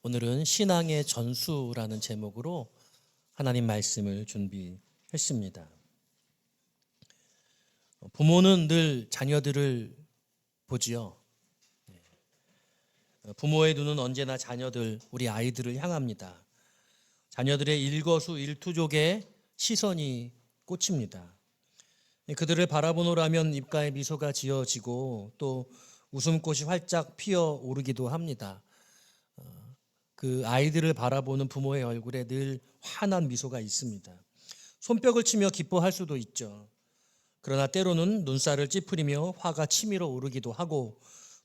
오늘은 신앙의 전수라는 제목으로 하나님 말씀을 준비했습니다. 부모는 늘 자녀들을 보지요. 부모의 눈은 언제나 자녀들, 우리 아이들을 향합니다. 자녀들의 일거수일투족에 시선이 꽂힙니다. 그들을 바라보노라면 입가에 미소가 지어지고 또 웃음꽃이 활짝 피어오르기도 합니다. 그 아이들을 바라보는 부모의 얼굴에 늘 환한 미소가 있습니다. 손뼉을 치며 기뻐할 수도 있죠. 그러나 때로는 눈살을 찌푸리며 화가 치밀어 오르기도 하고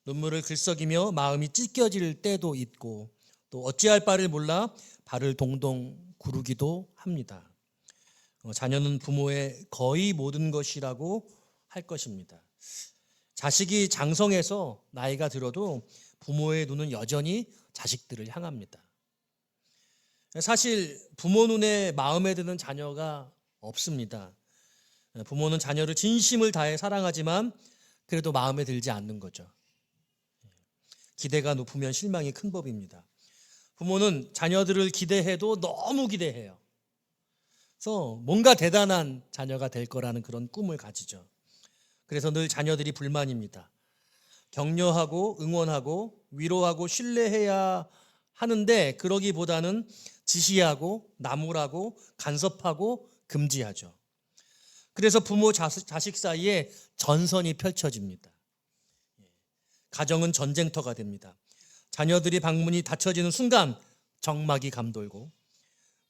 눈물을 글썩이며 마음이 찢겨질 때도 있고 또 어찌할 바를 몰라 발을 동동 구르기도 합니다. 자녀는 부모의 거의 모든 것이라고 할 것입니다. 자식이 장성해서 나이가 들어도 부모의 눈은 여전히 자식들을 향합니다. 사실 부모 눈에 마음에 드는 자녀가 없습니다. 부모는 자녀를 진심을 다해 사랑하지만 그래도 마음에 들지 않는 거죠. 기대가 높으면 실망이 큰 법입니다. 부모는 자녀들을 기대해도 너무 기대해요. 그래서 뭔가 대단한 자녀가 될 거라는 그런 꿈을 가지죠. 그래서 늘 자녀들이 불만입니다. 격려하고 응원하고 위로하고 신뢰해야 하는데 그러기보다는 지시하고 나무라고 간섭하고 금지하죠. 그래서 부모 자식 사이에 전선이 펼쳐집니다. 가정은 전쟁터가 됩니다. 자녀들이 방문이 닫혀지는 순간 정막이 감돌고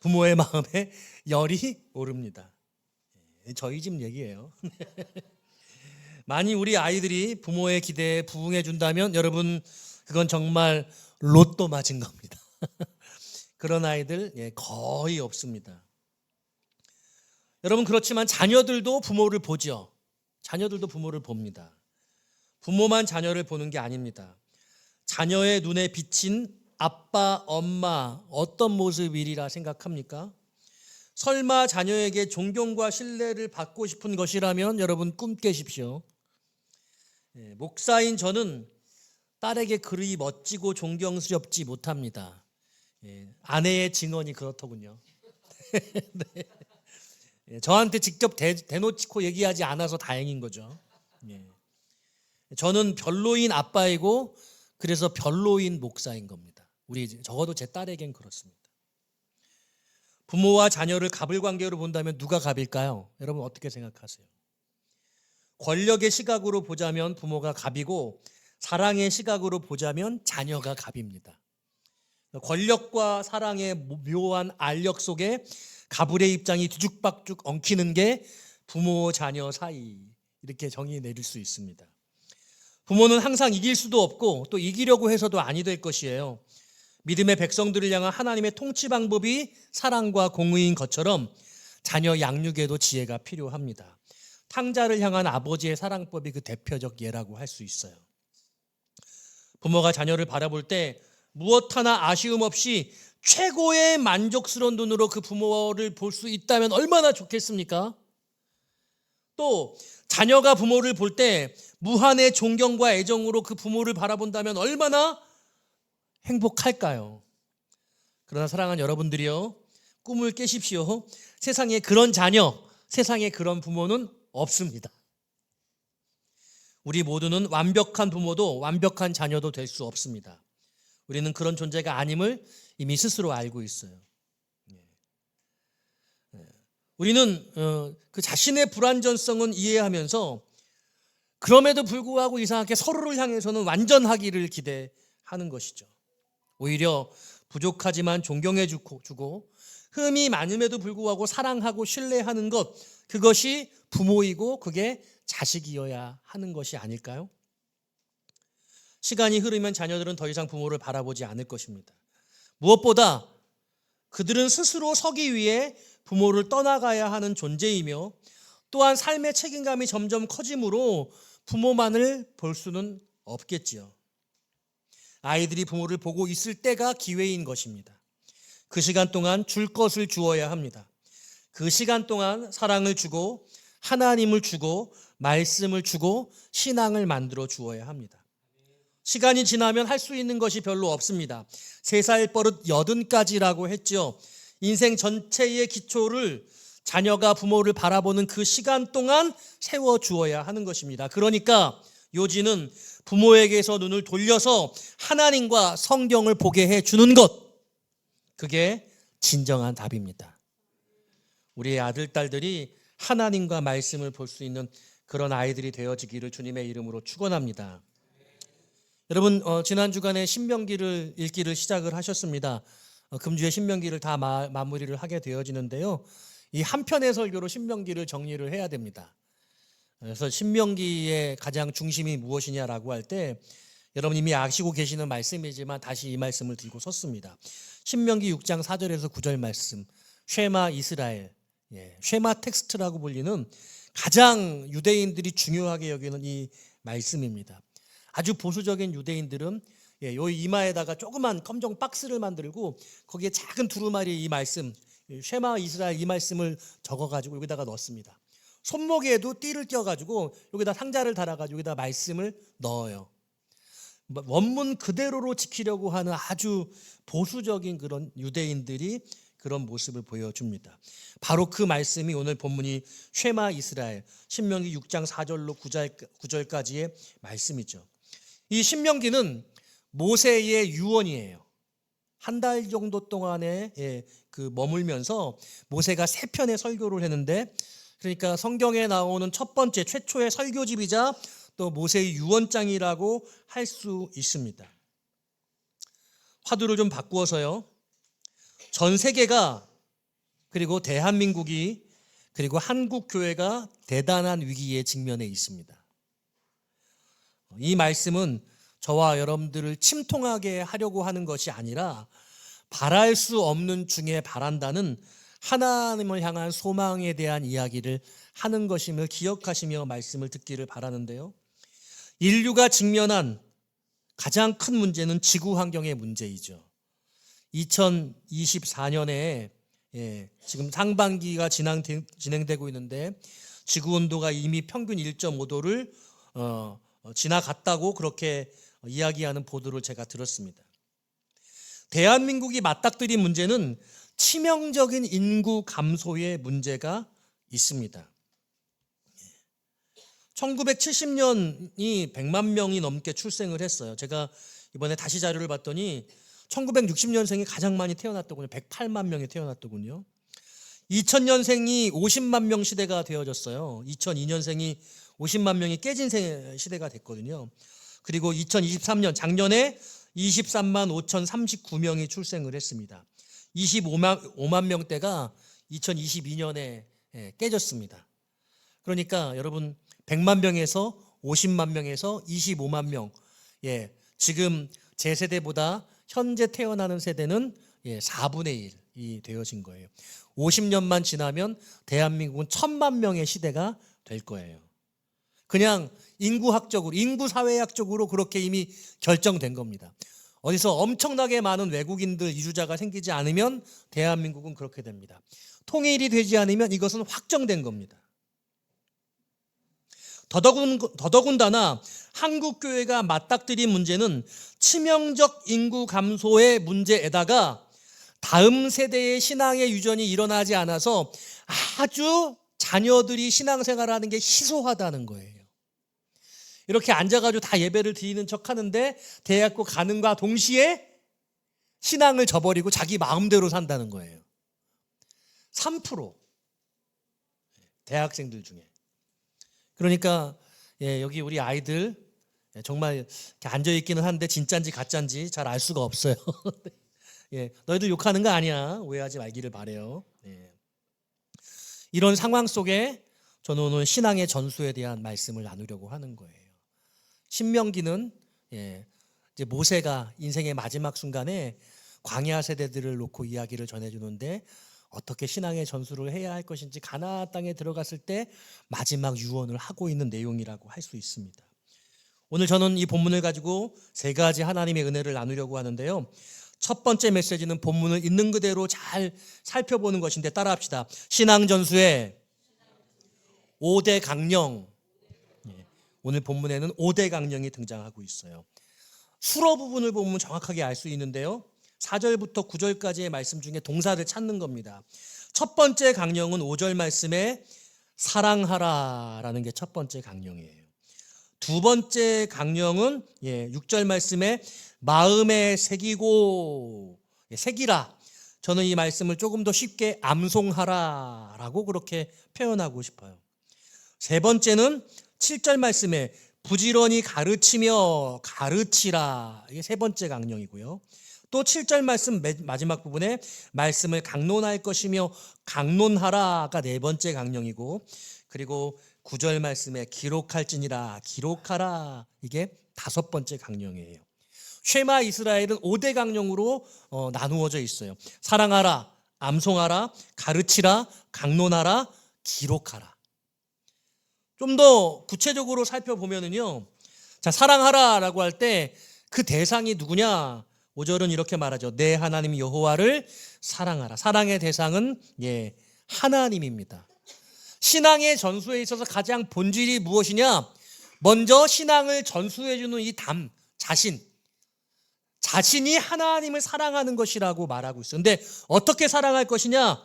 부모의 마음에 열이 오릅니다. 저희 집 얘기예요. 만약 우리 아이들이 부모의 기대에 부응해 준다면 여러분 그건 정말 로또 맞은 겁니다. 그런 아이들 거의 없습니다. 여러분 그렇지만 자녀들도 부모를 보죠. 자녀들도 부모를 봅니다. 부모만 자녀를 보는 게 아닙니다. 자녀의 눈에 비친 아빠, 엄마 어떤 모습이리라 생각합니까? 설마 자녀에게 존경과 신뢰를 받고 싶은 것이라면 여러분 꿈 깨십시오. 목사인 저는 딸에게 그리 멋지고 존경스럽지 못합니다. 아내의 증언이 그렇더군요. 네. 저한테 직접 대놓고 얘기하지 않아서 다행인 거죠. 저는 별로인 아빠이고 그래서 별로인 목사인 겁니다. 적어도 제 딸에겐 그렇습니다. 부모와 자녀를 갑을 관계로 본다면 누가 갑일까요? 여러분 어떻게 생각하세요? 권력의 시각으로 보자면 부모가 갑이고 사랑의 시각으로 보자면 자녀가 갑입니다. 권력과 사랑의 묘한 알력 속에 가불의 입장이 뒤죽박죽 엉키는 게 부모 자녀 사이 이렇게 정의 내릴 수 있습니다. 부모는 항상 이길 수도 없고 또 이기려고 해서도 아니 될 것이에요. 믿음의 백성들을 향한 하나님의 통치 방법이 사랑과 공의인 것처럼 자녀 양육에도 지혜가 필요합니다. 탕자를 향한 아버지의 사랑법이 그 대표적 예라고 할 수 있어요. 부모가 자녀를 바라볼 때 무엇 하나 아쉬움 없이 최고의 만족스러운 눈으로 그 부모를 볼 수 있다면 얼마나 좋겠습니까? 또 자녀가 부모를 볼 때 무한의 존경과 애정으로 그 부모를 바라본다면 얼마나 행복할까요? 그러나 사랑하는 여러분들이요, 꿈을 깨십시오. 세상에 그런 자녀, 세상에 그런 부모는 없습니다. 우리 모두는 완벽한 부모도 완벽한 자녀도 될 수 없습니다. 우리는 그런 존재가 아님을 이미 스스로 알고 있어요. 우리는 그 자신의 불완전성은 이해하면서 그럼에도 불구하고 이상하게 서로를 향해서는 완전하기를 기대하는 것이죠. 오히려 부족하지만 존경해 주고 흠이 많음에도 불구하고 사랑하고 신뢰하는 것, 그것이 부모이고 그게 자식이어야 하는 것이 아닐까요? 시간이 흐르면 자녀들은 더 이상 부모를 바라보지 않을 것입니다. 무엇보다 그들은 스스로 서기 위해 부모를 떠나가야 하는 존재이며 또한 삶의 책임감이 점점 커지므로 부모만을 볼 수는 없겠지요. 아이들이 부모를 보고 있을 때가 기회인 것입니다. 그 시간 동안 줄 것을 주어야 합니다. 그 시간 동안 사랑을 주고 하나님을 주고 말씀을 주고 신앙을 만들어 주어야 합니다. 시간이 지나면 할 수 있는 것이 별로 없습니다. 3살 버릇 80까지라고 했죠. 인생 전체의 기초를 자녀가 부모를 바라보는 그 시간 동안 세워주어야 하는 것입니다. 그러니까 요지는 부모에게서 눈을 돌려서 하나님과 성경을 보게 해주는 것, 그게 진정한 답입니다. 우리의 아들, 딸들이 하나님과 말씀을 볼 수 있는 그런 아이들이 되어지기를 주님의 이름으로 축원합니다. 여러분, 지난 주간에 신명기를 읽기를 시작을 하셨습니다. 금주에 신명기를 다 마무리를 하게 되어지는데요. 이 한 편의 설교로 신명기를 정리를 해야 됩니다. 그래서 신명기의 가장 중심이 무엇이냐라고 할 때 여러분 이미 아시고 계시는 말씀이지만 다시 이 말씀을 들고 섰습니다. 신명기 6장 4절에서 9절 말씀, 쉐마 이스라엘, 쉐마 텍스트라고 불리는 가장 유대인들이 중요하게 여기는 이 말씀입니다. 아주 보수적인 유대인들은 요 이마에다가 조그만 검정 박스를 만들고 거기에 작은 두루마리 이 말씀, 쉐마 이스라엘 이 말씀을 적어가지고 여기다가 넣습니다. 손목에도 띠를 띄어가지고 여기다 상자를 달아가지고 여기다 말씀을 넣어요. 원문 그대로로 지키려고 하는 아주 보수적인 그런 유대인들이 그런 모습을 보여줍니다. 바로 그 말씀이 오늘 본문이 쉐마 이스라엘 신명기 6장 4절로 9절까지의 말씀이죠. 이 신명기는 모세의 유언이에요. 한 달 정도 동안에 그 머물면서 모세가 3편의 설교를 했는데, 그러니까 성경에 나오는 첫 번째 최초의 설교집이자 또 모세의 유언장이라고 할 수 있습니다. 화두를 좀 바꾸어서요. 전 세계가 그리고 대한민국이 그리고 한국 교회가 대단한 위기에 직면해 있습니다. 이 말씀은 저와 여러분들을 침통하게 하려고 하는 것이 아니라 바랄 수 없는 중에 바란다는 하나님을 향한 소망에 대한 이야기를 하는 것임을 기억하시며 말씀을 듣기를 바라는데요. 인류가 직면한 가장 큰 문제는 지구 환경의 문제이죠. 2024년에 지금 상반기가 진행되고 있는데 지구 온도가 이미 평균 1.5도를 지나갔다고 그렇게 이야기하는 보도를 제가 들었습니다. 대한민국이 맞닥뜨린 문제는 치명적인 인구 감소의 문제가 있습니다. 1970년이 100만 명이 넘게 출생을 했어요. 제가 이번에 다시 자료를 봤더니 1960년생이 가장 많이 태어났더군요. 108만 명이 태어났더군요. 2000년생이 50만 명 시대가 되어졌어요. 2002년생이 50만 명이 깨진 시대가 됐거든요. 그리고 2023년 작년에 23만 5,039명이 출생을 했습니다. 25만 명대가 2022년에 깨졌습니다. 그러니까 여러분 100만 명에서 50만 명에서 25만 명, 지금 제 세대보다 현재 태어나는 세대는 4분의 1이 되어진 거예요. 50년만 지나면 대한민국은 1000만 명의 시대가 될 거예요. 그냥 인구학적으로, 인구사회학적으로 그렇게 이미 결정된 겁니다. 어디서 엄청나게 많은 외국인들 이주자가 생기지 않으면 대한민국은 그렇게 됩니다. 통일이 되지 않으면 이것은 확정된 겁니다. 더더군다나 한국교회가 맞닥뜨린 문제는 치명적 인구 감소의 문제에다가 다음 세대의 신앙의 유전이 일어나지 않아서 아주 자녀들이 신앙생활을 하는 게 희소하다는 거예요. 이렇게 앉아가지고 다 예배를 드리는 척 하는데 대학교 가는과 동시에 신앙을 저버리고 자기 마음대로 산다는 거예요. 3% 대학생들 중에. 그러니까 여기 우리 아이들 정말 이렇게 앉아있기는 한데 진짜인지 가짜인지 잘 알 수가 없어요. 너희들 욕하는 거 아니야. 오해하지 말기를 바라요. 이런 상황 속에 저는 오늘 신앙의 전수에 대한 말씀을 나누려고 하는 거예요. 신명기는 이제 모세가 인생의 마지막 순간에 광야 세대들을 놓고 이야기를 전해주는데 어떻게 신앙의 전수를 해야 할 것인지 가나안 땅에 들어갔을 때 마지막 유언을 하고 있는 내용이라고 할 수 있습니다. 오늘 저는 이 본문을 가지고 3가지 하나님의 은혜를 나누려고 하는데요. 첫 번째 메시지는 본문을 있는 그대로 잘 살펴보는 것인데 따라합시다. 신앙 전수의 5대 강령. 오늘 본문에는 5대 강령이 등장하고 있어요. 수러 부분을 보면 정확하게 알 수 있는데요. 4절부터 9절까지의 말씀 중에 동사를 찾는 겁니다. 첫 번째 강령은 5절 말씀에 사랑하라라는 게 첫 번째 강령이에요. 두 번째 강령은 6절 말씀에 마음에 새기고, 새기라. 저는 이 말씀을 조금 더 쉽게 암송하라라고 그렇게 표현하고 싶어요. 세 번째는 7절 말씀에 부지런히 가르치며 가르치라. 이게 세 번째 강령이고요. 또 7절 말씀 마지막 부분에 말씀을 강론할 것이며 강론하라가 네 번째 강령이고, 그리고 9절 말씀에 기록할지니라 기록하라, 이게 다섯 번째 강령이에요. 쉐마 이스라엘은 5대 강령으로 나누어져 있어요. 사랑하라, 암송하라, 가르치라, 강론하라, 기록하라. 좀 더 구체적으로 살펴보면은요, 자, 사랑하라라고 할 때 그 대상이 누구냐? 5절은 이렇게 말하죠. 내 하나님 여호와를 사랑하라. 사랑의 대상은 하나님입니다. 신앙의 전수에 있어서 가장 본질이 무엇이냐? 먼저 신앙을 전수해주는 이 자신이 하나님을 사랑하는 것이라고 말하고 있어요. 근데 어떻게 사랑할 것이냐?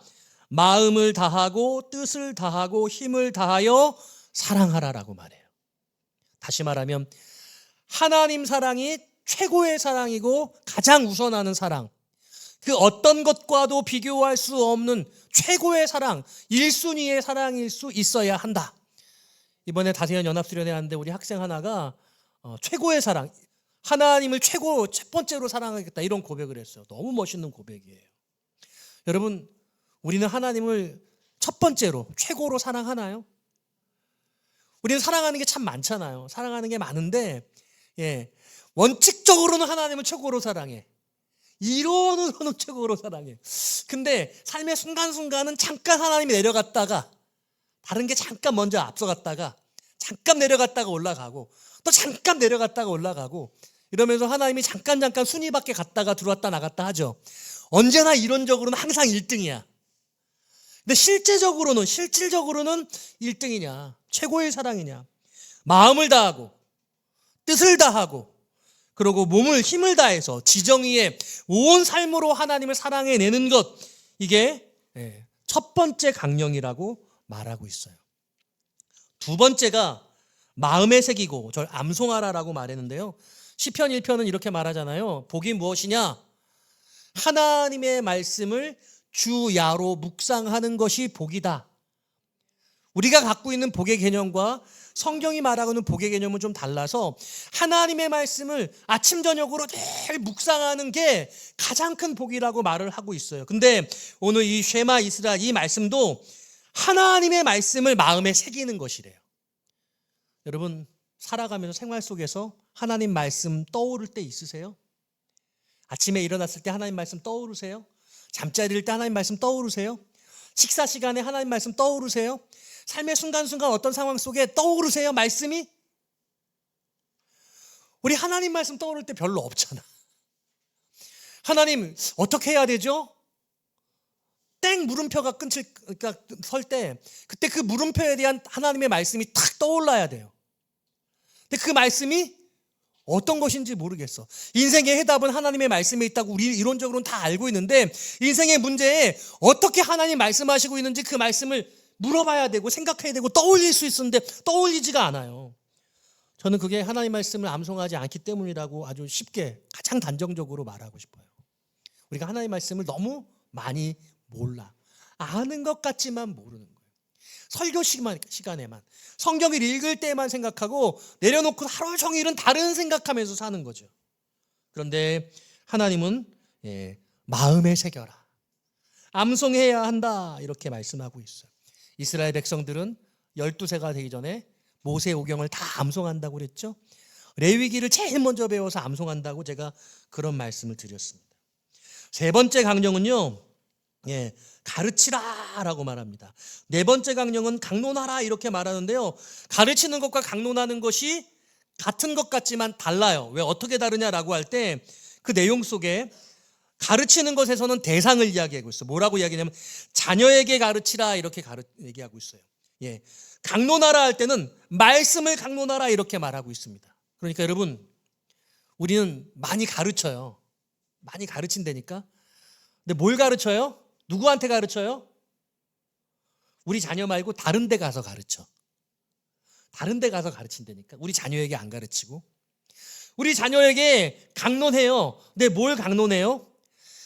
마음을 다하고 뜻을 다하고 힘을 다하여 사랑하라라고 말해요. 다시 말하면 하나님 사랑이 최고의 사랑이고 가장 우선하는 사랑, 그 어떤 것과도 비교할 수 없는 최고의 사랑, 1순위의 사랑일 수 있어야 한다. 이번에 다세연 연합수련회 하는데 우리 학생 하나가 최고의 사랑, 하나님을 첫 번째로 사랑하겠다, 이런 고백을 했어요. 너무 멋있는 고백이에요. 여러분, 우리는 하나님을 첫 번째로 최고로 사랑하나요? 우리는 사랑하는 게 참 많잖아요. 사랑하는 게 많은데 원칙적으로는 하나님을 최고로 사랑해. 이론으로는 최고로 사랑해. 근데 삶의 순간순간은 잠깐 하나님이 내려갔다가, 다른 게 잠깐 먼저 앞서갔다가, 잠깐 내려갔다가 올라가고, 또 잠깐 내려갔다가 올라가고, 이러면서 하나님이 잠깐 순위 밖에 갔다가 들어왔다 나갔다 하죠. 언제나 이론적으로는 항상 1등이야. 근데 실질적으로는 1등이냐? 최고의 사랑이냐? 마음을 다하고 뜻을 다하고 그리고 힘을 다해서 지정의에 온 삶으로 하나님을 사랑해내는 것, 이게 첫 번째 강령이라고 말하고 있어요. 두 번째가 마음에 새기고 절 암송하라라고 말했는데요. 시편 1편은 이렇게 말하잖아요. 복이 무엇이냐? 하나님의 말씀을 주야로 묵상하는 것이 복이다. 우리가 갖고 있는 복의 개념과 성경이 말하고는 복의 개념은 좀 달라서 하나님의 말씀을 아침 저녁으로 늘 묵상하는 게 가장 큰 복이라고 말을 하고 있어요. 근데 오늘 이 쉐마 이스라엘 이 말씀도 하나님의 말씀을 마음에 새기는 것이래요. 여러분, 살아가면서 생활 속에서 하나님 말씀 떠오를 때 있으세요? 아침에 일어났을 때 하나님 말씀 떠오르세요? 잠자리를 때 하나님 말씀 떠오르세요? 식사 시간에 하나님 말씀 떠오르세요? 삶의 순간순간 어떤 상황 속에 떠오르세요? 말씀이? 우리 하나님 말씀 떠오를 때 별로 없잖아. 하나님 어떻게 해야 되죠? 땡 물음표가 설 때 그때 그 물음표에 대한 하나님의 말씀이 탁 떠올라야 돼요. 근데 그 말씀이 어떤 것인지 모르겠어. 인생의 해답은 하나님의 말씀에 있다고 우리 이론적으로는 다 알고 있는데, 인생의 문제에 어떻게 하나님 말씀하시고 있는지 그 말씀을 물어봐야 되고 생각해야 되고 떠올릴 수 있었는데 떠올리지가 않아요. 저는 그게 하나님 말씀을 암송하지 않기 때문이라고 아주 쉽게 가장 단정적으로 말하고 싶어요. 우리가 하나님 말씀을 너무 많이 몰라. 아는 것 같지만 모르는 거예요. 설교 시간에만, 성경을 읽을 때만 생각하고 내려놓고 하루 종일은 다른 생각하면서 사는 거죠. 그런데 하나님은 마음에 새겨라, 암송해야 한다, 이렇게 말씀하고 있어요. 이스라엘 백성들은 12세가 되기 전에 모세오경을 다 암송한다고 그랬죠. 레위기를 제일 먼저 배워서 암송한다고 제가 그런 말씀을 드렸습니다. 세 번째 강령은요, 가르치라라고 말합니다. 네 번째 강령은 강론하라 이렇게 말하는데요. 가르치는 것과 강론하는 것이 같은 것 같지만 달라요. 왜 어떻게 다르냐라고 할 때 그 내용 속에 가르치는 것에서는 대상을 이야기하고 있어요. 뭐라고 이야기하냐면 자녀에게 가르치라 이렇게 얘기하고 있어요. 강론하라 할 때는 말씀을 강론하라 이렇게 말하고 있습니다. 그러니까 여러분, 우리는 많이 가르쳐요. 많이 가르친다니까. 근데 뭘 가르쳐요? 누구한테 가르쳐요? 우리 자녀 말고 다른 데 가서 가르쳐. 다른 데 가서 가르친다니까. 우리 자녀에게 안 가르치고. 우리 자녀에게 강론해요. 근데 뭘 강론해요?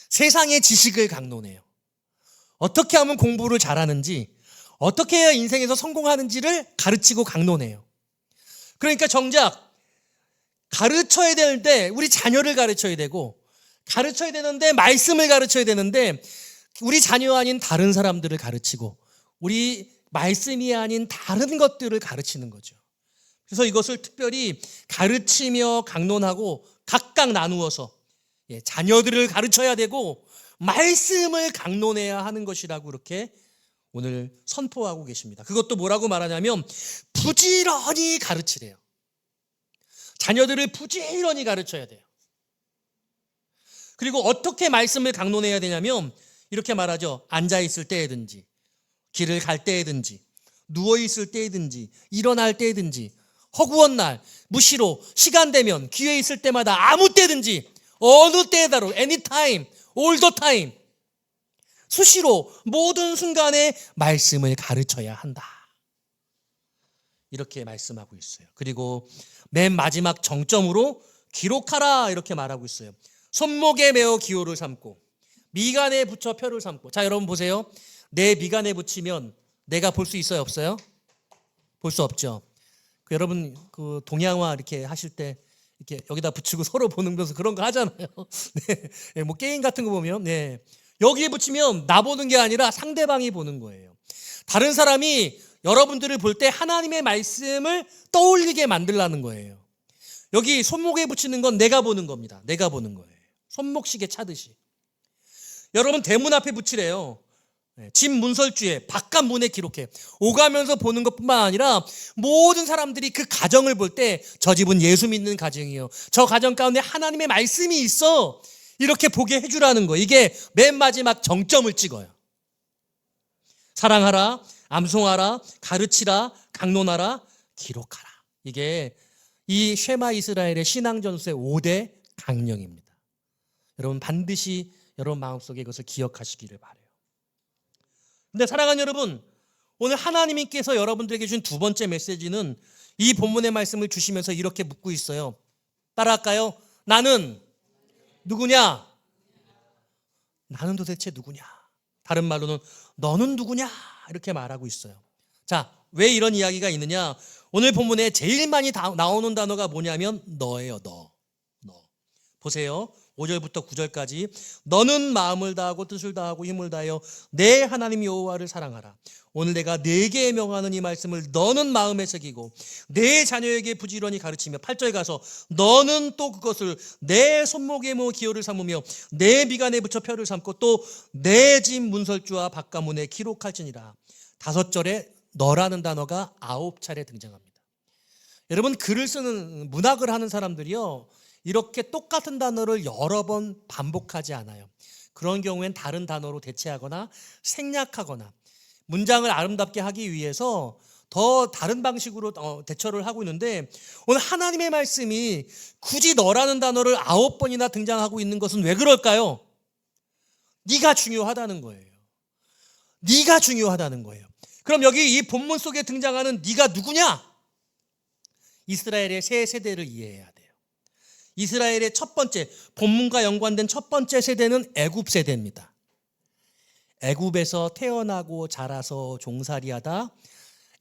세상의 지식을 강론해요. 어떻게 하면 공부를 잘하는지, 어떻게 해야 인생에서 성공하는지를 가르치고 강론해요. 그러니까 정작 가르쳐야 되는데 우리 자녀를 가르쳐야 되고, 가르쳐야 되는데 말씀을 가르쳐야 되는데 우리 자녀 아닌 다른 사람들을 가르치고 우리 말씀이 아닌 다른 것들을 가르치는 거죠. 그래서 이것을 특별히 가르치며 강론하고 각각 나누어서 자녀들을 가르쳐야 되고 말씀을 강론해야 하는 것이라고 이렇게 오늘 선포하고 계십니다. 그것도 뭐라고 말하냐면 부지런히 가르치래요. 자녀들을 부지런히 가르쳐야 돼요. 그리고 어떻게 말씀을 강론해야 되냐면 이렇게 말하죠. 앉아있을 때에든지 길을 갈 때에든지 누워있을 때에든지 일어날 때에든지 허구한 날 무시로 시간 되면 기회 있을 때마다 아무 때든지 어느 때에다로 anytime, all the time 수시로 모든 순간에 말씀을 가르쳐야 한다. 이렇게 말씀하고 있어요. 그리고 맨 마지막 정점으로 기록하라 이렇게 말하고 있어요. 손목에 메어 기호를 삼고 미간에 붙여 표를 삼고. 자, 여러분 보세요. 내 미간에 붙이면 내가 볼 수 있어요, 없어요? 볼 수 없죠. 여러분 동양화 이렇게 하실 때 이렇게 여기다 붙이고 서로 보면서 그런 거 하잖아요. 네, 뭐 게임 같은 거 보면 여기에 붙이면 나 보는 게 아니라 상대방이 보는 거예요. 다른 사람이 여러분들을 볼 때 하나님의 말씀을 떠올리게 만들라는 거예요. 여기 손목에 붙이는 건 내가 보는 겁니다. 내가 보는 거예요. 손목시계 차듯이. 여러분 대문 앞에 붙이래요. 집 문설주에 바깥 문에 기록해. 오가면서 보는 것뿐만 아니라 모든 사람들이 그 가정을 볼 때 저 집은 예수 믿는 가정이에요. 저 가정 가운데 하나님의 말씀이 있어. 이렇게 보게 해주라는 거. 이게 맨 마지막 정점을 찍어요. 사랑하라, 암송하라, 가르치라, 강론하라, 기록하라. 이게 이 쉐마 이스라엘의 신앙전수의 5대 강령입니다. 여러분 반드시 여러분 마음속에 이것을 기억하시기를 바라요. 근데 사랑하는 여러분, 오늘 하나님께서 여러분들에게 준 두 번째 메시지는 이 본문의 말씀을 주시면서 이렇게 묻고 있어요. 따라할까요? 나는 누구냐? 나는 도대체 누구냐? 다른 말로는 너는 누구냐? 이렇게 말하고 있어요. 자, 왜 이런 이야기가 있느냐? 오늘 본문에 제일 많이 나오는 단어가 뭐냐면 너예요. 너. 보세요. 5절부터 9절까지 너는 마음을 다하고 뜻을 다하고 힘을 다하여 내 하나님 여호와를 사랑하라. 오늘 내가 네게 명하는 이 말씀을 너는 마음에 새기고 내 자녀에게 부지런히 가르치며 8절 가서 너는 또 그것을 내 손목에 모 기호를 삼으며 내 미간에 붙여 표를 삼고 또 내 집 문설주와 바깥문에 기록할지니라. 5절에 너라는 단어가 9차례 등장합니다. 여러분 글을 쓰는 문학을 하는 사람들이요 이렇게 똑같은 단어를 여러 번 반복하지 않아요. 그런 경우엔 다른 단어로 대체하거나 생략하거나 문장을 아름답게 하기 위해서 더 다른 방식으로 대처를 하고 있는데 오늘 하나님의 말씀이 굳이 너라는 단어를 9번이나 등장하고 있는 것은 왜 그럴까요? 네가 중요하다는 거예요. 네가 중요하다는 거예요. 그럼 여기 이 본문 속에 등장하는 네가 누구냐? 이스라엘의 세 세대를 이해해야 돼요. 이스라엘의 첫 번째, 본문과 연관된 첫 번째 세대는 애굽 세대입니다. 애굽에서 태어나고 자라서 종살이하다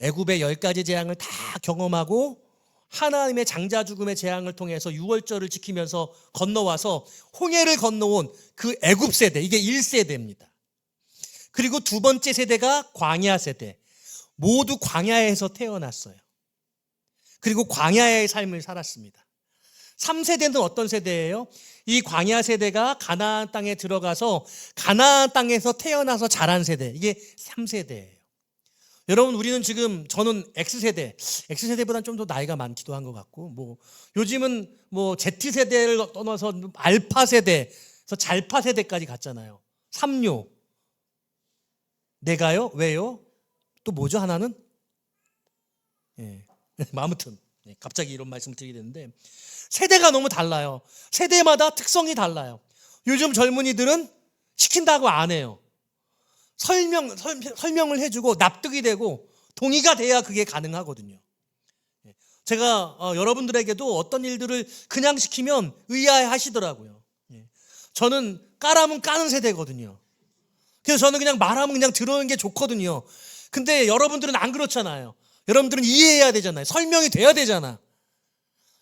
애굽의 10가지 재앙을 다 경험하고 하나님의 장자 죽음의 재앙을 통해서 유월절을 지키면서 건너와서 홍해를 건너온 그 애굽 세대, 이게 1세대입니다. 그리고 두 번째 세대가 광야 세대, 모두 광야에서 태어났어요. 그리고 광야의 삶을 살았습니다. 3세대는 어떤 세대예요? 이 광야 세대가 가나안 땅에 들어가서 가나안 땅에서 태어나서 자란 세대, 이게 3세대예요. 여러분 우리는 지금 저는 X세대보다는 좀 더 나이가 많기도 한 것 같고 요즘은 Z세대를 떠나서 알파 세대에서 잘파 세대까지 갔잖아요. 3류. 내가요? 왜요? 또 뭐죠 하나는? 아무튼 갑자기 이런 말씀을 드리게 되는데 세대가 너무 달라요. 세대마다 특성이 달라요. 요즘 젊은이들은 시킨다고 안 해요. 설명을 해주고 납득이 되고 동의가 돼야 그게 가능하거든요. 제가 여러분들에게도 어떤 일들을 그냥 시키면 의아해 하시더라고요. 저는 까라면 까는 세대거든요. 그래서 저는 그냥 말하면 그냥 들어오는 게 좋거든요. 근데 여러분들은 안 그렇잖아요. 여러분들은 이해해야 되잖아요. 설명이 돼야 되잖아.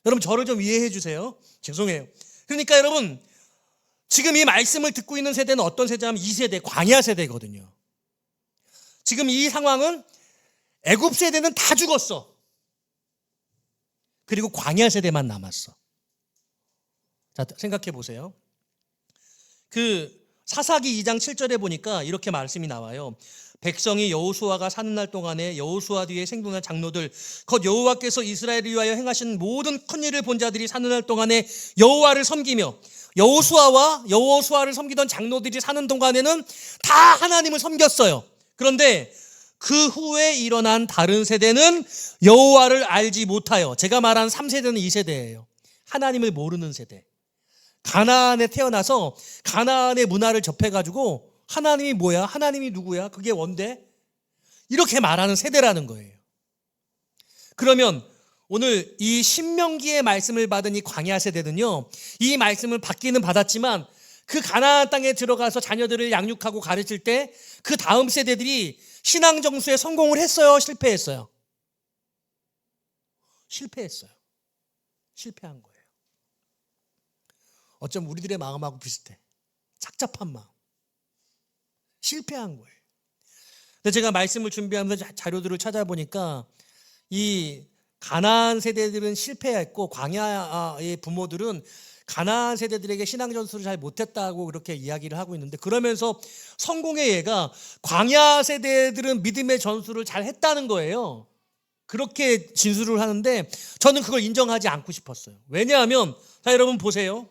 여러분 저를 좀 이해해 주세요. 죄송해요. 그러니까 여러분 지금 이 말씀을 듣고 있는 세대는 어떤 세대냐면 2세대 광야 세대거든요. 지금 이 상황은 애굽 세대는 다 죽었어. 그리고 광야 세대만 남았어. 자, 생각해 보세요. 사사기 2장 7절에 보니까 이렇게 말씀이 나와요. 백성이 여호수아가 사는 날 동안에 여호수아 뒤에 생존한 장로들 곧 여호와께서 이스라엘을 위하여 행하신 모든 큰일을 본 자들이 사는 날 동안에 여호와를 섬기며 여호수아를 섬기던 장로들이 사는 동안에는 다 하나님을 섬겼어요. 그런데 그 후에 일어난 다른 세대는 여호와를 알지 못하여, 제가 말한 3세대는 이 세대예요. 하나님을 모르는 세대. 가나안에 태어나서 가나안의 문화를 접해가지고 하나님이 뭐야? 하나님이 누구야? 그게 뭔데? 이렇게 말하는 세대라는 거예요. 그러면 오늘 이 신명기의 말씀을 받은 이 광야 세대는요, 이 말씀을 받기는 받았지만 그 가나안 땅에 들어가서 자녀들을 양육하고 가르칠 때 그 다음 세대들이 신앙 정수에 성공을 했어요? 실패했어요? 실패했어요. 실패한 거예요. 어쩜 우리들의 마음하고 비슷해. 착잡한 마음. 실패한 거예요. 근데 제가 말씀을 준비하면서 자료들을 찾아보니까 이 가나안 세대들은 실패했고 광야의 부모들은 가나안 세대들에게 신앙 전수를 잘 못했다고 그렇게 이야기를 하고 있는데, 그러면서 성공의 예가 광야 세대들은 믿음의 전수를 잘 했다는 거예요. 그렇게 진술을 하는데 저는 그걸 인정하지 않고 싶었어요. 왜냐하면 자, 여러분 보세요.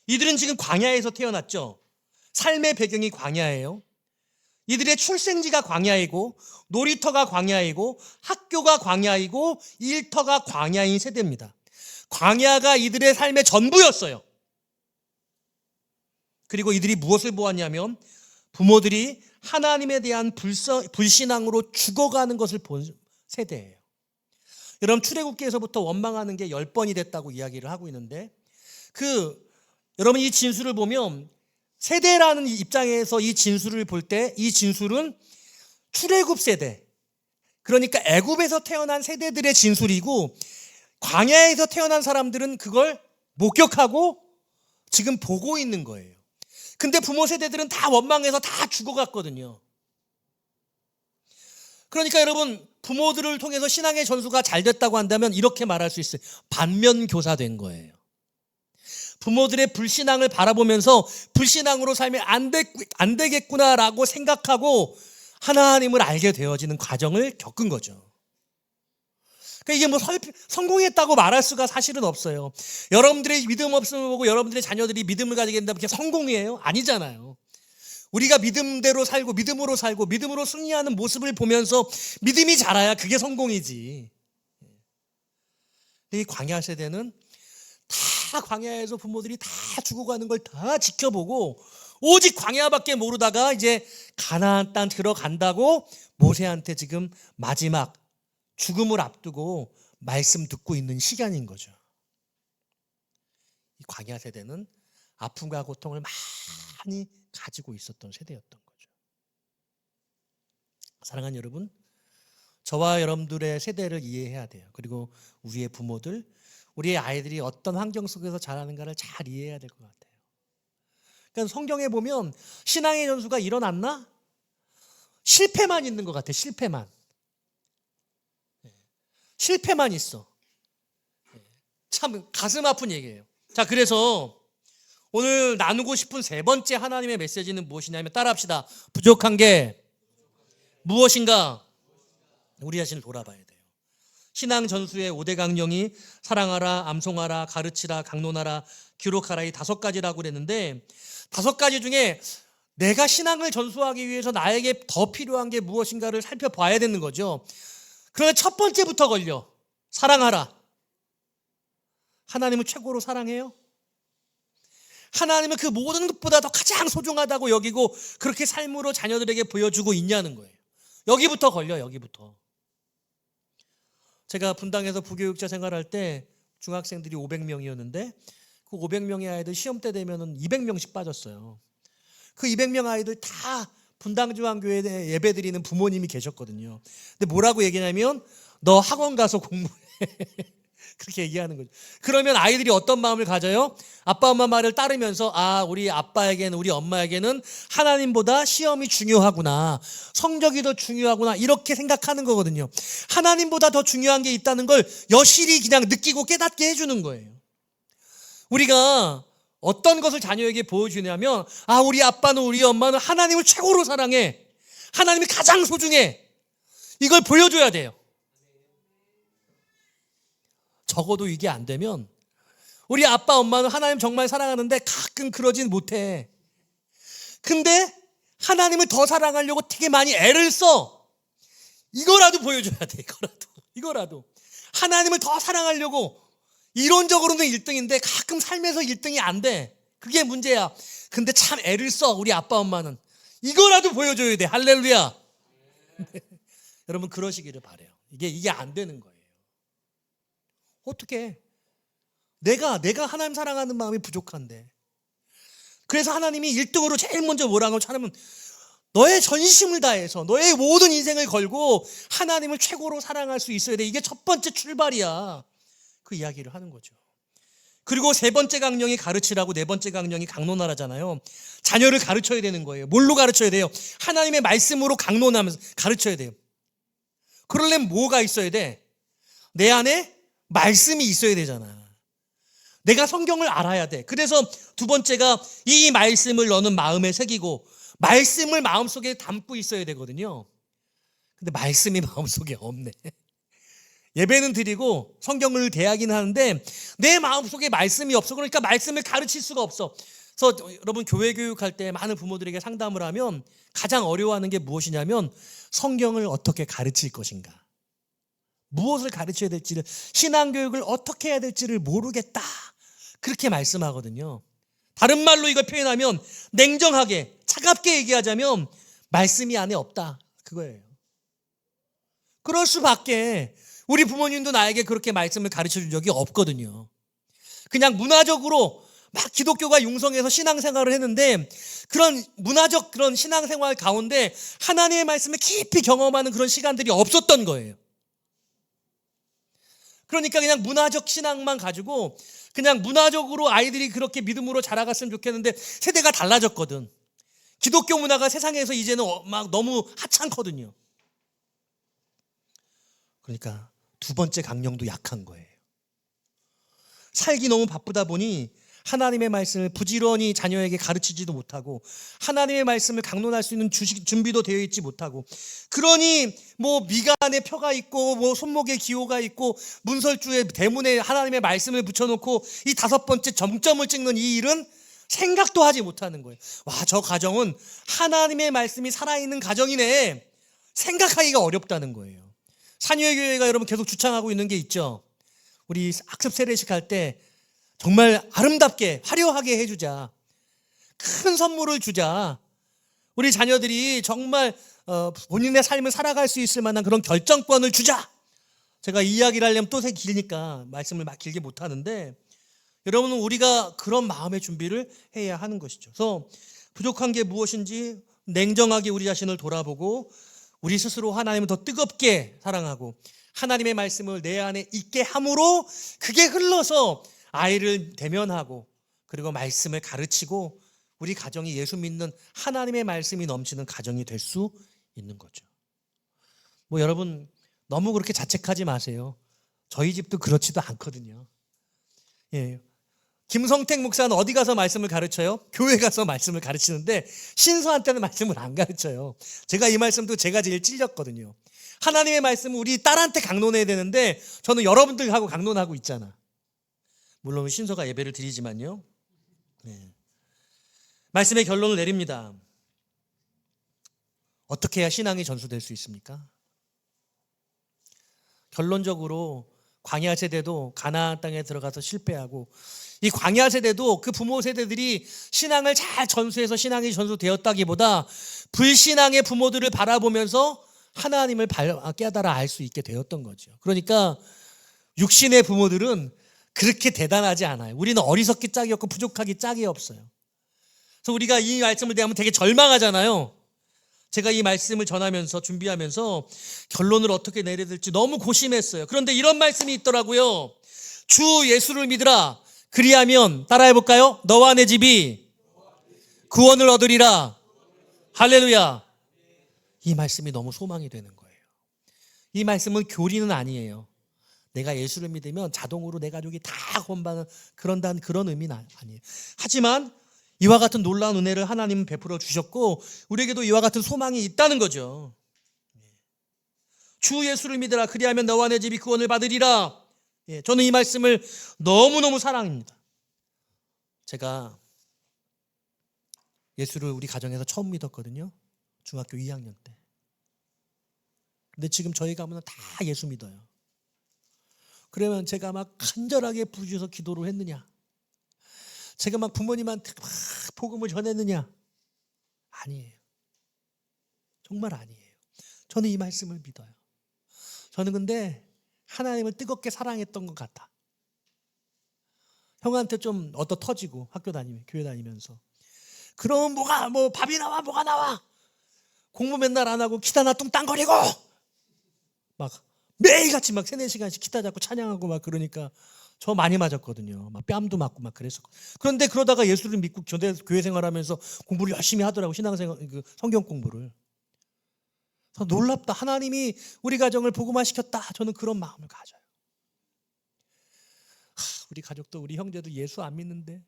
이들은 지금 광야에서 태어났죠. 삶의 배경이 광야예요. 이들의 출생지가 광야이고 놀이터가 광야이고 학교가 광야이고 일터가 광야인 세대입니다. 광야가 이들의 삶의 전부였어요. 그리고 이들이 무엇을 보았냐면 부모들이 하나님에 대한 불신앙으로 죽어가는 것을 본 세대예요. 여러분 출애굽기에서부터 원망하는 게 10번이 됐다고 이야기를 하고 있는데 여러분 이 진술을 보면 세대라는 입장에서 이 진술을 볼 때 이 진술은 출애굽 세대, 그러니까 애굽에서 태어난 세대들의 진술이고 광야에서 태어난 사람들은 그걸 목격하고 지금 보고 있는 거예요. 근데 부모 세대들은 다 원망해서 다 죽어갔거든요. 그러니까 여러분 부모들을 통해서 신앙의 전수가 잘 됐다고 한다면 이렇게 말할 수 있어요. 반면교사된 거예요. 부모들의 불신앙을 바라보면서 불신앙으로 살면 안 되겠구나라고 생각하고 하나님을 알게 되어지는 과정을 겪은 거죠. 그러니까 이게 뭐 성공했다고 말할 수가 사실은 없어요. 여러분들의 믿음 없음을 보고 여러분들의 자녀들이 믿음을 가지게 된다면 그게 성공이에요? 아니잖아요. 우리가 믿음대로 살고 믿음으로 살고 믿음으로 승리하는 모습을 보면서 믿음이 자라야 그게 성공이지. 이 광야 세대는 다 광야에서 부모들이 다 죽어가는 걸 다 지켜보고 오직 광야밖에 모르다가 이제 가나안 땅 들어간다고 모세한테 지금 마지막 죽음을 앞두고 말씀 듣고 있는 시간인 거죠. 이 광야 세대는 아픔과 고통을 많이 가지고 있었던 세대였던 거죠. 사랑하는 여러분, 저와 여러분들의 세대를 이해해야 돼요. 그리고 우리의 부모들, 우리의 아이들이 어떤 환경 속에서 자라는가를 잘 이해해야 될 것 같아요. 그러니까 성경에 보면 신앙의 전수가 일어났나? 실패만 있는 것 같아요. 실패만 있어. 참 가슴 아픈 얘기예요. 자, 그래서 오늘 나누고 싶은 세 번째 하나님의 메시지는 무엇이냐면 따라합시다. 부족한 게 무엇인가? 우리 자신을 돌아봐야 돼요. 신앙 전수의 5대 강령이 사랑하라, 암송하라, 가르치라, 강론하라, 기록하라, 이 5가지라고 그랬는데 5가지 중에 내가 신앙을 전수하기 위해서 나에게 더 필요한 게 무엇인가를 살펴봐야 되는 거죠. 그러나 첫 번째부터 걸려. 사랑하라. 하나님을 최고로 사랑해요? 하나님은 그 모든 것보다 더 가장 소중하다고 여기고 그렇게 삶으로 자녀들에게 보여주고 있냐는 거예요. 여기부터 걸려요. 여기부터. 제가 분당에서 부교육자 생활할 때 중학생들이 500명이었는데 그 500명의 아이들 시험 때 되면은 200명씩 빠졌어요. 그 200명 아이들 다 분당중앙교회에 예배 드리는 부모님이 계셨거든요. 근데 뭐라고 얘기냐면 너 학원 가서 공부해. 그렇게 얘기하는 거죠. 그러면 아이들이 어떤 마음을 가져요? 아빠 엄마 말을 따르면서 우리 아빠에게는 우리 엄마에게는 하나님보다 시험이 중요하구나. 성적이 더 중요하구나. 이렇게 생각하는 거거든요. 하나님보다 더 중요한 게 있다는 걸 여실히 그냥 느끼고 깨닫게 해주는 거예요. 우리가 어떤 것을 자녀에게 보여주냐면 우리 아빠는 우리 엄마는 하나님을 최고로 사랑해. 하나님이 가장 소중해. 이걸 보여줘야 돼요. 적어도 이게 안 되면 우리 아빠 엄마는 하나님 정말 사랑하는데 가끔 그러진 못해. 근데 하나님을 더 사랑하려고 되게 많이 애를 써. 이거라도 보여줘야 돼. 이거라도 하나님을 더 사랑하려고 이론적으로는 1등인데 가끔 삶에서 1등이 안 돼. 그게 문제야. 근데 참 애를 써. 우리 아빠 엄마는 이거라도 보여줘야 돼. 할렐루야. 여러분 그러시기를 바라요. 이게 안 되는 거예요. 어떻게? 내가 하나님 사랑하는 마음이 부족한데. 그래서 하나님이 1등으로 제일 먼저 뭐라고 찾으면 너의 전심을 다해서 너의 모든 인생을 걸고 하나님을 최고로 사랑할 수 있어야 돼. 이게 첫 번째 출발이야. 그 이야기를 하는 거죠. 그리고 세 번째 강령이 가르치라고 네 번째 강령이 강론하라잖아요. 자녀를 가르쳐야 되는 거예요. 뭘로 가르쳐야 돼요? 하나님의 말씀으로 강론하면서 가르쳐야 돼요. 그러려면 뭐가 있어야 돼? 내 안에 말씀이 있어야 되잖아. 내가 성경을 알아야 돼. 그래서 두 번째가 이 말씀을 너는 마음에 새기고 말씀을 마음속에 담고 있어야 되거든요. 근데 말씀이 마음속에 없네. 예배는 드리고 성경을 대하긴 하는데 내 마음속에 말씀이 없어. 그러니까 말씀을 가르칠 수가 없어. 그래서 여러분 교회 교육할 때 많은 부모들에게 상담을 하면 가장 어려워하는 게 무엇이냐면 성경을 어떻게 가르칠 것인가. 무엇을 가르쳐야 될지를, 신앙교육을 어떻게 해야 될지를 모르겠다. 그렇게 말씀하거든요. 다른 말로 이걸 표현하면 냉정하게 차갑게 얘기하자면 말씀이 안에 없다. 그거예요. 그럴 수밖에. 우리 부모님도 나에게 그렇게 말씀을 가르쳐 준 적이 없거든요. 그냥 문화적으로 막 기독교가 융성해서 신앙생활을 했는데 그런 문화적 그런 신앙생활 가운데 하나님의 말씀을 깊이 경험하는 그런 시간들이 없었던 거예요. 그러니까 그냥 문화적 신앙만 가지고 그냥 문화적으로 아이들이 그렇게 믿음으로 자라갔으면 좋겠는데 세대가 달라졌거든. 기독교 문화가 세상에서 이제는 막 너무 하찮거든요. 그러니까 두 번째 강령도 약한 거예요. 살기 너무 바쁘다 보니 하나님의 말씀을 부지런히 자녀에게 가르치지도 못하고 하나님의 말씀을 강론할 수 있는 준비도 되어 있지 못하고 그러니 뭐 미간에 표가 있고 뭐 손목에 기호가 있고 문설주에 대문에 하나님의 말씀을 붙여놓고 이 다섯 번째 정점을 찍는 이 일은 생각도 하지 못하는 거예요. 와, 저 가정은 하나님의 말씀이 살아있는 가정이네. 생각하기가 어렵다는 거예요. 산유회교회가 여러분 계속 주창하고 있는 게 있죠. 우리 학습 세례식 할 때 정말 아름답게 화려하게 해주자. 큰 선물을 주자. 우리 자녀들이 정말 본인의 삶을 살아갈 수 있을 만한 그런 결정권을 주자. 제가 이 이야기를 하려면 또 길니까 말씀을 막 길게 못하는데 여러분은 우리가 그런 마음의 준비를 해야 하는 것이죠. 그래서 부족한 게 무엇인지 냉정하게 우리 자신을 돌아보고 우리 스스로 하나님을 더 뜨겁게 사랑하고 하나님의 말씀을 내 안에 있게 함으로 그게 흘러서 아이를 대면하고 그리고 말씀을 가르치고 우리 가정이 예수 믿는 하나님의 말씀이 넘치는 가정이 될 수 있는 거죠. 뭐 여러분 너무 그렇게 자책하지 마세요. 저희 집도 그렇지도 않거든요. 예. 김성택 목사는 어디 가서 말씀을 가르쳐요? 교회 가서 말씀을 가르치는데 신서한테는 말씀을 안 가르쳐요. 제가 이 말씀도 제가 제일 찔렸거든요. 하나님의 말씀은 우리 딸한테 강론해야 되는데 저는 여러분들하고 강론하고 있잖아. 물론 신서가 예배를 드리지만요. 네. 말씀의 결론을 내립니다. 어떻게 해야 신앙이 전수될 수 있습니까? 결론적으로 광야 세대도 가나안 땅에 들어가서 실패하고, 이 광야 세대도 그 부모 세대들이 신앙을 잘 전수해서 신앙이 전수되었다기보다 불신앙의 부모들을 바라보면서 하나님을 깨달아 알 수 있게 되었던 거죠. 그러니까 육신의 부모들은 그렇게 대단하지 않아요. 우리는 어리석기 짝이 없고 부족하기 짝이 없어요. 그래서 우리가 이 말씀을 대하면 되게 절망하잖아요. 제가 이 말씀을 전하면서 준비하면서 결론을 어떻게 내려야 될지 너무 고심했어요. 그런데 이런 말씀이 있더라고요. 주 예수를 믿으라. 그리하면 따라해 볼까요? 너와 내 집이 구원을 얻으리라. 할렐루야. 이 말씀이 너무 소망이 되는 거예요. 이 말씀은 교리는 아니에요. 내가 예수를 믿으면 자동으로 내 가족이 다 구원받는 그런다는 그런 의미는 아니에요. 하지만 이와 같은 놀라운 은혜를 하나님은 베풀어 주셨고 우리에게도 이와 같은 소망이 있다는 거죠. 주 예수를 믿으라. 그리하면 너와 내 집이 구원을 받으리라. 저는 이 말씀을 너무너무 사랑합니다. 제가 예수를 우리 가정에서 처음 믿었거든요. 중학교 2학년 때. 근데 지금 저희 가문은 다 예수 믿어요. 그러면 제가 막 간절하게 부주셔서 기도를 했느냐? 제가 막 부모님한테 막 복음을 전했느냐? 아니에요. 정말 아니에요. 저는 이 말씀을 믿어요. 저는 근데 하나님을 뜨겁게 사랑했던 것 같아. 형한테 좀 얻어 터지고 학교 다니면 교회 다니면서 그럼 뭐 밥이 나와 뭐가 나와 공부 맨날 안 하고 기타 나 뚱땅거리고 막 매일같이 막 3-4시간씩 기타 잡고 찬양하고 막 그러니까 저 많이 맞았거든요. 막 뺨도 맞고 막 그랬었고. 그런데 그러다가 예수를 믿고 교회 생활하면서 공부를 열심히 하더라고. 신앙생활 성경 공부를. 그래서 놀랍다. 하나님이 우리 가정을 복음화시켰다. 저는 그런 마음을 가져요. 우리 가족도 우리 형제도 예수 안 믿는데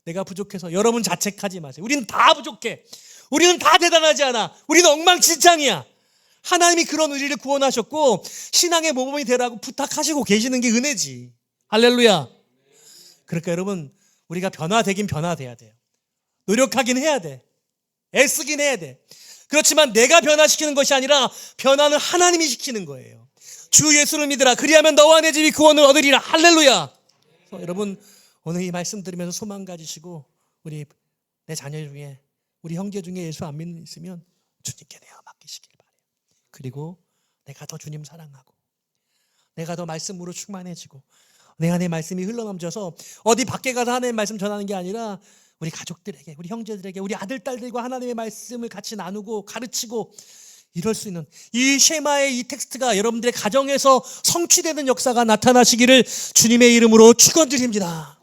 내가 부족해서 여러분 자책하지 마세요. 우리는 다 부족해. 우리는 다 대단하지 않아. 우리는 엉망진창이야. 하나님이 그런 우리를 구원하셨고 신앙의 모범이 되라고 부탁하시고 계시는 게 은혜지. 할렐루야. 그러니까 여러분 우리가 변화되긴 변화돼야 돼요. 노력하긴 해야 돼. 애쓰긴 해야 돼. 그렇지만 내가 변화시키는 것이 아니라 변화는 하나님이 시키는 거예요. 주 예수를 믿으라. 그리하면 너와 내 집이 구원을 얻으리라. 할렐루야. 여러분 오늘 이 말씀 들으면서 소망 가지시고 우리 내 자녀 중에 우리 형제 중에 예수 안 믿는 있으면 주님께 내어 맡기시길 바래요. 그리고 내가 더 주님 사랑하고 내가 더 말씀으로 충만해지고 내 안에 말씀이 흘러넘쳐서 어디 밖에 가서 하나님의 말씀 전하는 게 아니라 우리 가족들에게 우리 형제들에게 우리 아들 딸들과 하나님의 말씀을 같이 나누고 가르치고 이럴 수 있는 이 쉐마의 이 텍스트가 여러분들의 가정에서 성취되는 역사가 나타나시기를 주님의 이름으로 축원드립니다.